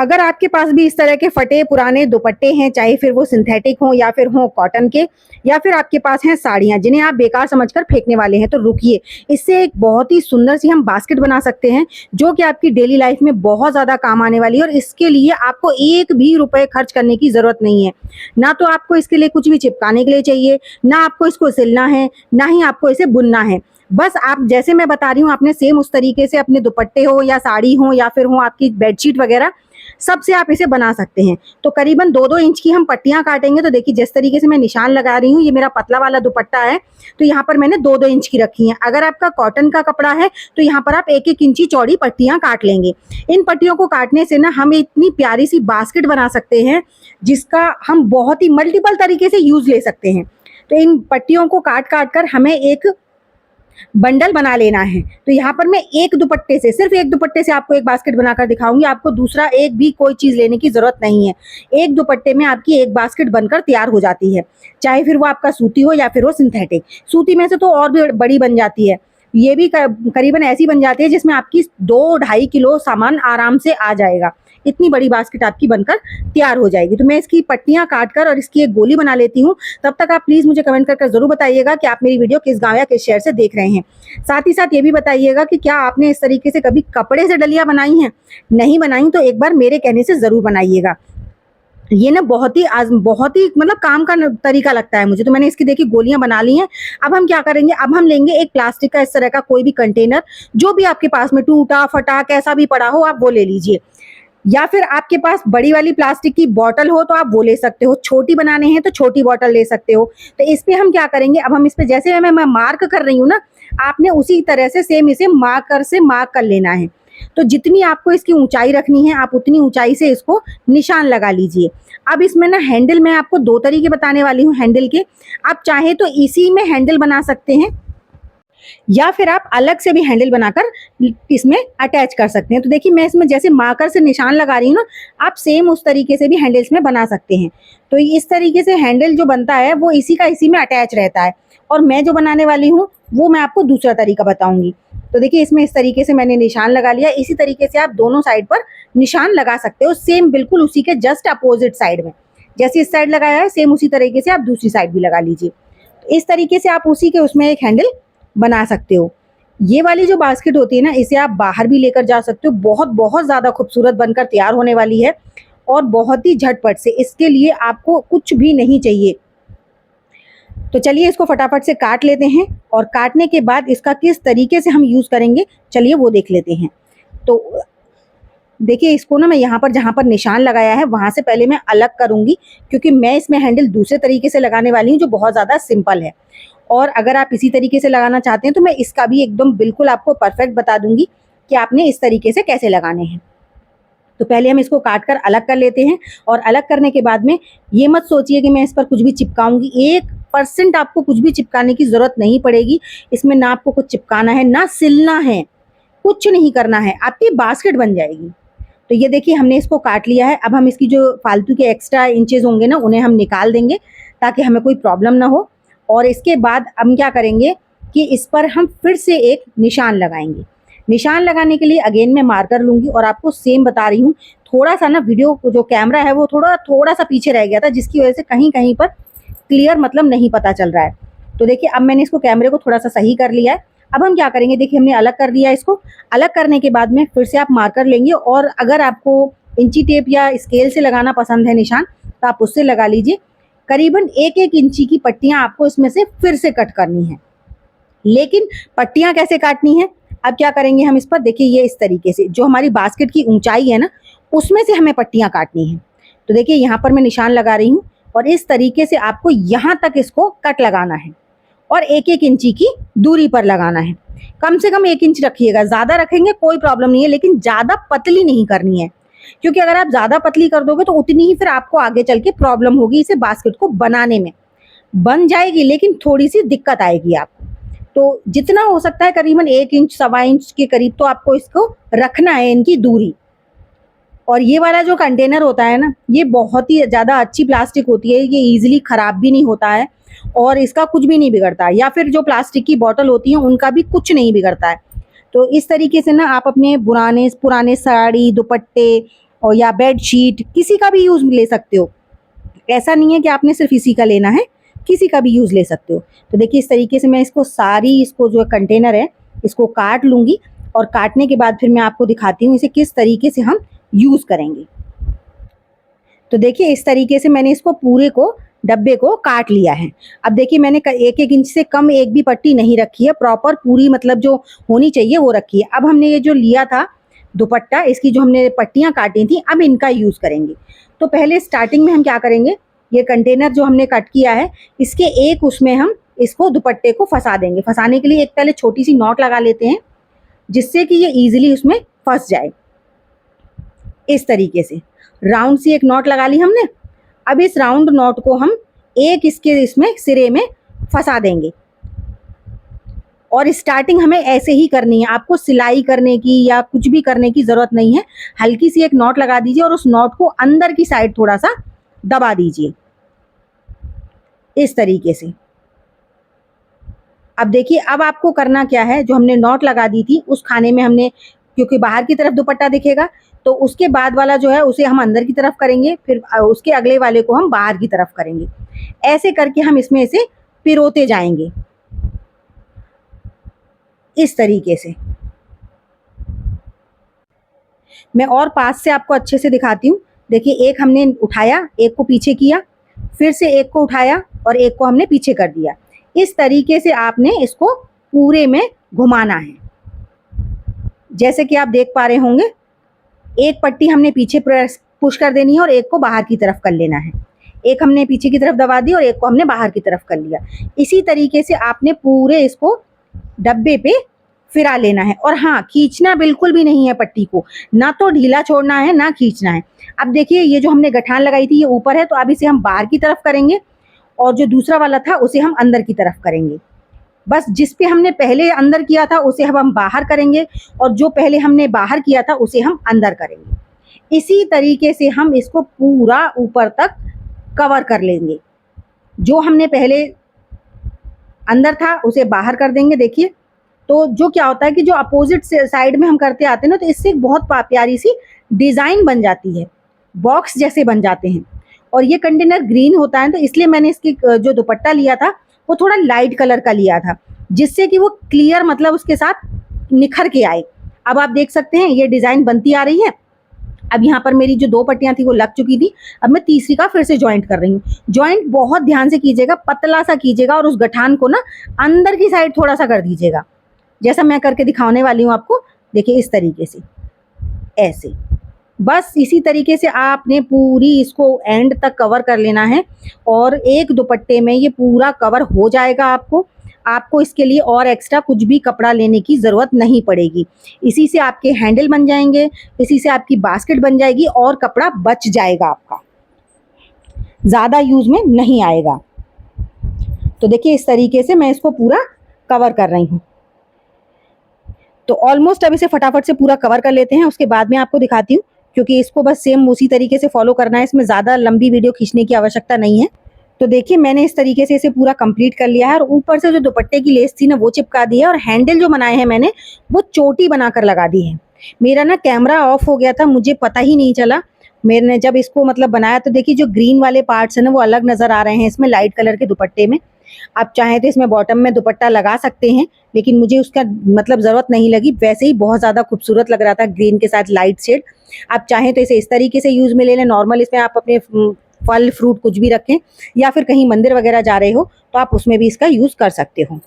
अगर आपके पास भी इस तरह के फटे पुराने दुपट्टे हैं, चाहे फिर वो सिंथेटिक हों या फिर हों कॉटन के, या फिर आपके पास हैं साड़ियाँ जिन्हें आप बेकार समझकर फेंकने वाले हैं, तो रुकिए, इससे एक बहुत ही सुंदर सी हम बास्केट बना सकते हैं जो कि आपकी डेली लाइफ में बहुत ज़्यादा काम आने वाली है। और इसके लिए आपको एक भी रुपए खर्च करने की ज़रूरत नहीं है। ना तो आपको इसके लिए कुछ भी चिपकाने के लिए चाहिए, ना आपको इसको सिलना है, ना ही आपको इसे बुनना है। बस आप जैसे मैं बता रही हूँ, आपने सेम उस तरीके से अपने दुपट्टे हो या साड़ी हो या फिर हो आपकी बेडशीट वगैरह, सबसे आप इसे बना सकते हैं। तो करीबन 2-2 इंच की हम पट्टियाँ काटेंगे। तो देखिए जिस तरीके से मैं निशान लगा रही हूँ, ये मेरा पतला वाला दुपट्टा है, तो यहाँ पर मैंने 2-2 इंच की रखी हैं। अगर आपका कॉटन का कपड़ा है तो यहाँ पर आप 1-1 इंची चौड़ी पट्टियाँ काट लेंगे। इन पट्टियों को काटने से ना हम इतनी प्यारी सी बास्केट बना सकते हैं जिसका हम बहुत ही मल्टीपल तरीके से यूज़ ले सकते हैं। तो इन पट्टियों को काट कर हमें एक बंडल बना लेना है। तो यहाँ पर मैं एक दुपट्टे से, सिर्फ एक दुपट्टे से आपको एक बास्केट बनाकर दिखाऊंगी। आपको दूसरा एक भी कोई चीज़ लेने की ज़रूरत नहीं है। एक दुपट्टे में आपकी एक बास्केट बनकर तैयार हो जाती है, चाहे फिर वो आपका सूती हो या फिर वो सिंथेटिक। सूती में से तो और भी बड़ी बन जाती है, ये भी करीबन ऐसी बन जाती है जिसमें आपकी 2-2.5 किलो सामान आराम से आ जाएगा। इतनी बड़ी बास्केट आपकी बनकर तैयार हो जाएगी। तो मैं इसकी पट्टियाँ काट कर और इसकी एक गोली बना लेती हूँ। तब तक आप प्लीज़ मुझे कमेंट कर ज़रूर बताइएगा कि आप मेरी वीडियो किस गाँव या किस शहर से देख रहे हैं। साथ ही साथ ये भी बताइएगा कि क्या आपने इस तरीके से कभी कपड़े से डलियाँ बनाई हैं? नहीं बनाई तो एक बार मेरे कहने से ज़रूर बनाइएगा। ये ना बहुत ही मतलब काम का तरीका लगता है मुझे। तो मैंने इसकी देखिए गोलियां बना ली हैं। अब हम क्या करेंगे, अब हम लेंगे एक प्लास्टिक का इस तरह का कोई भी कंटेनर, जो भी आपके पास में टूटा फटा कैसा भी पड़ा हो आप वो ले लीजिए। या फिर आपके पास बड़ी वाली प्लास्टिक की बॉटल हो तो आप वो ले सकते हो। छोटी बनाने हैं तो छोटी बॉटल ले सकते हो। तो इस पे हम क्या करेंगे, अब हम इस पे जैसे मैं मार्क कर रही हूँ ना, आपने उसी तरह से सेम इसे मार्कर से मार्क कर लेना है। तो जितनी आपको इसकी ऊंचाई रखनी है आप उतनी ऊंचाई से इसको निशान लगा लीजिए। अब इसमें ना हैंडल मैं आपको 2 तरीके बताने वाली हूँ हैंडल के। आप चाहे तो इसी में हैंडल बना सकते हैं या फिर आप अलग से भी हैंडल बनाकर इसमें अटैच कर सकते हैं। तो देखिए मैं इसमें जैसे मार्कर से निशान लगा रही हूँ ना, आप सेम उस तरीके से भी हैंडल्स में बना सकते हैं। तो इस तरीके से हैंडल जो बनता है वो इसी का इसी में अटैच रहता है। और मैं जो बनाने वाली हूँ वो मैं आपको दूसरा तरीका बताऊंगी। तो देखिए इसमें इस तरीके से मैंने निशान लगा लिया। इसी तरीके से आप दोनों साइड पर निशान लगा सकते हो, सेम बिल्कुल उसी के जस्ट अपोजिट साइड में। जैसे इस साइड लगाया है सेम उसी तरीके से आप दूसरी साइड भी लगा लीजिए। तो इस तरीके से आप उसी के उसमें एक हैंडल बना सकते हो। ये वाली जो बास्केट होती है ना, इसे आप बाहर भी लेकर जा सकते हो। बहुत बहुत ज़्यादा खूबसूरत बनकर तैयार होने वाली है और बहुत ही झटपट से। इसके लिए आपको कुछ भी नहीं चाहिए। तो चलिए इसको फटाफट से काट लेते हैं और काटने के बाद इसका किस तरीके से हम यूज़ करेंगे चलिए वो देख लेते हैं। तो देखिए इसको ना मैं यहाँ पर जहाँ पर निशान लगाया है वहाँ से पहले मैं अलग करूँगी, क्योंकि मैं इसमें हैंडल दूसरे तरीके से लगाने वाली हूँ जो बहुत ज़्यादा सिंपल है। और अगर आप इसी तरीके से लगाना चाहते हैं तो मैं इसका भी एकदम बिल्कुल आपको परफेक्ट बता दूंगी कि आपने इस तरीके से कैसे लगाने हैं। तो पहले हम इसको काट कर अलग कर लेते हैं और अलग करने के बाद में ये मत सोचिए कि मैं इस पर कुछ भी चिपकाऊंगी। 1% आपको कुछ भी चिपकाने की ज़रूरत नहीं पड़ेगी। इसमें ना आपको कुछ चिपकाना है ना सिलना है, कुछ नहीं करना है, आपकी बास्केट बन जाएगी। तो ये देखिए हमने इसको काट लिया है। अब हम इसकी जो फालतू के एक्स्ट्रा इंचेस होंगे ना उन्हें हम निकाल देंगे ताकि हमें कोई प्रॉब्लम ना हो। और इसके बाद हम क्या करेंगे कि इस पर हम फिर से एक निशान लगाएंगे। निशान लगाने के लिए अगेन मैं मार्कर लूँगी और आपको सेम बता रही हूँ। थोड़ा सा ना वीडियो जो कैमरा है वो थोड़ा सा पीछे रह गया था, जिसकी वजह से कहीं कहीं पर क्लियर मतलब नहीं पता चल रहा है। तो देखिए अब मैंने इसको कैमरे को थोड़ा सा सही कर लिया है। अब हम क्या करेंगे, देखिए हमने अलग कर दिया इसको। अलग करने के बाद में फिर से आप मार्कर लेंगे और अगर आपको इंची टेप या स्केल से लगाना पसंद है निशान तो आप उससे लगा लीजिए। करीबन 1-1 इंची की पट्टियां आपको इसमें से फिर से कट करनी है। लेकिन पट्टियां कैसे काटनी है, अब क्या करेंगे हम इस पर, देखिए ये इस तरीके से जो हमारी बास्केट की ऊंचाई है ना उसमें से हमें पट्टियां काटनी है। तो देखिए यहाँ पर मैं निशान लगा रही हूँ और इस तरीके से आपको यहाँ तक इसको कट लगाना है और 1-1 इंची की दूरी पर लगाना है। कम से कम 1 इंच रखिएगा, ज़्यादा रखेंगे कोई प्रॉब्लम नहीं है, लेकिन ज़्यादा पतली नहीं करनी है, क्योंकि अगर आप ज़्यादा पतली कर दोगे तो उतनी ही फिर आपको आगे चल के प्रॉब्लम होगी इसे बास्केट को बनाने में। बन जाएगी लेकिन थोड़ी सी दिक्कत आएगी आपको। तो जितना हो सकता है करीबन 1 इंच 1.25 इंच के करीब तो आपको इसको रखना है इनकी दूरी। और ये वाला जो कंटेनर होता है ना, ये बहुत ही ज़्यादा अच्छी प्लास्टिक होती है, ये ईजिली ख़राब भी नहीं होता है और इसका कुछ भी नहीं बिगड़ता है। या फिर जो प्लास्टिक की बॉटल होती हैं उनका भी कुछ नहीं बिगड़ता है। तो इस तरीके से ना आप अपने पुराने साड़ी दुपट्टे और या बेडशीट, किसी का भी यूज़ ले सकते हो। ऐसा नहीं है कि आपने सिर्फ इसी का लेना है, किसी का भी यूज़ ले सकते हो। तो देखिए इस तरीके से मैं इसको जो कंटेनर है इसको काट लूँगी और काटने के बाद फिर मैं आपको दिखाती हूँ इसे किस तरीके से हम यूज़ करेंगे। तो देखिए इस तरीके से मैंने इसको पूरे को डब्बे को काट लिया है। अब देखिए मैंने 1-1 इंच से कम एक भी पट्टी नहीं रखी है, प्रॉपर पूरी मतलब जो होनी चाहिए वो रखी है। अब हमने ये जो लिया था दुपट्टा, इसकी जो हमने पट्टियाँ काटी थी, अब इनका यूज़ करेंगे। तो पहले स्टार्टिंग में हम क्या करेंगे, ये कंटेनर जो हमने कट किया है इसके एक उसमें हम इसको दुपट्टे को फंसा देंगे। फंसाने के लिए एक पहले छोटी सी नॉट लगा लेते हैं जिससे कि ये ईजिली उसमें फंस जाए। इस तरीके से राउंड सी एक नॉट लगा ली हमने। अब इस राउंड नॉट को हम एक इसमें सिरे में फंसा देंगे और स्टार्टिंग हमें ऐसे ही करनी है। आपको सिलाई करने की या कुछ भी करने की ज़रूरत नहीं है। हल्की सी एक नॉट लगा दीजिए और उस नॉट को अंदर की साइड थोड़ा सा दबा दीजिए इस तरीके से। अब देखिए अब आपको करना क्या है, जो हमने नॉट लगा दी थी उस खाने में हमने, क्योंकि बाहर की तरफ दुपट्टा दिखेगा तो उसके बाद वाला जो है उसे हम अंदर की तरफ करेंगे, फिर उसके अगले वाले को हम बाहर की तरफ करेंगे। ऐसे करके हम इसमें इसे पिरोते जाएंगे इस तरीके से। मैं और पास से आपको अच्छे से दिखाती हूँ। देखिए एक हमने उठाया, एक को पीछे किया, फिर से एक को उठाया और एक को हमने पीछे कर दिया। इस तरीके से आपने इसको पूरे में घुमाना है। जैसे कि आप देख पा रहे होंगे, एक पट्टी हमने पीछे पुश कर देनी है और एक को बाहर की तरफ कर लेना है। एक हमने पीछे की तरफ दबा दी और एक को हमने बाहर की तरफ कर लिया। इसी तरीके से आपने पूरे इसको डब्बे पे फिरा लेना है। और हाँ, खींचना बिल्कुल भी नहीं है पट्टी को, ना तो ढीला छोड़ना है ना खींचना है। अब देखिए ये जो हमने गठान लगाई थी ये ऊपर है, तो अब इसे हम बाहर की तरफ करेंगे और जो दूसरा वाला था उसे हम अंदर की तरफ करेंगे। बस जिस पे हमने पहले अंदर किया था उसे अब हम बाहर करेंगे और जो पहले हमने बाहर किया था उसे हम अंदर करेंगे। इसी तरीके से हम इसको पूरा ऊपर तक कवर कर लेंगे। जो हमने पहले अंदर था उसे बाहर कर देंगे। देखिए तो जो क्या होता है कि जो अपोजिट साइड में हम करते आते हैं ना, तो इससे एक बहुत प्यारी सी डिज़ाइन बन जाती है, बॉक्स जैसे बन जाते हैं। और ये कंटेनर ग्रीन होता है तो इसलिए मैंने इसकी जो दुपट्टा लिया था वो थोड़ा लाइट कलर का लिया था, जिससे कि वो क्लियर मतलब उसके साथ निखर के आए। अब आप देख सकते हैं ये डिज़ाइन बनती आ रही है। अब यहाँ पर मेरी जो 2 पट्टियाँ थी वो लग चुकी थी, अब मैं तीसरी का फिर से जॉइंट कर रही हूँ। जॉइंट बहुत ध्यान से कीजिएगा, पतला सा कीजिएगा और उस गठान को ना अंदर की साइड थोड़ा सा कर दीजिएगा, जैसा मैं करके दिखाने वाली हूँ आपको। देखिए इस तरीके से, ऐसे बस इसी तरीके से आपने पूरी इसको एंड तक कवर कर लेना है और एक दुपट्टे में ये पूरा कवर हो जाएगा। आपको इसके लिए और एक्स्ट्रा कुछ भी कपड़ा लेने की ज़रूरत नहीं पड़ेगी। इसी से आपके हैंडल बन जाएंगे, इसी से आपकी बास्केट बन जाएगी और कपड़ा बच जाएगा, आपका ज़्यादा यूज़ में नहीं आएगा। तो देखिए इस तरीके से मैं इसको पूरा कवर कर रही हूँ। तो ऑलमोस्ट अब इसे फटाफट से पूरा कवर कर लेते हैं, उसके बाद में आपको दिखाती हूँ, क्योंकि इसको बस सेम उसी तरीके से फॉलो करना है, इसमें ज़्यादा लंबी वीडियो खींचने की आवश्यकता नहीं है। तो देखिए मैंने इस तरीके से इसे पूरा कंप्लीट कर लिया है और ऊपर से जो दुपट्टे की लेस थी ना वो चिपका दी है और हैंडल जो बनाए हैं मैंने वो चोटी बनाकर लगा दी है। मेरा ना कैमरा ऑफ हो गया था, मुझे पता ही नहीं चला। मैंने जब इसको मतलब बनाया तो देखिए जो ग्रीन वाले पार्ट्स हैं ना वो अलग नज़र आ रहे हैं इसमें लाइट कलर के दुपट्टे में। आप चाहें तो इसमें बॉटम में दुपट्टा लगा सकते हैं, लेकिन मुझे उसका मतलब ज़रूरत नहीं लगी। वैसे ही बहुत ज़्यादा खूबसूरत लग रहा था ग्रीन के साथ लाइट शेड। आप चाहें तो इसे इस तरीके से यूज़ में ले लें नॉर्मल, इसमें आप अपने फल फ्रूट कुछ भी रखें या फिर कहीं मंदिर वगैरह जा रहे हो तो आप उसमें भी इसका यूज़ कर सकते हो।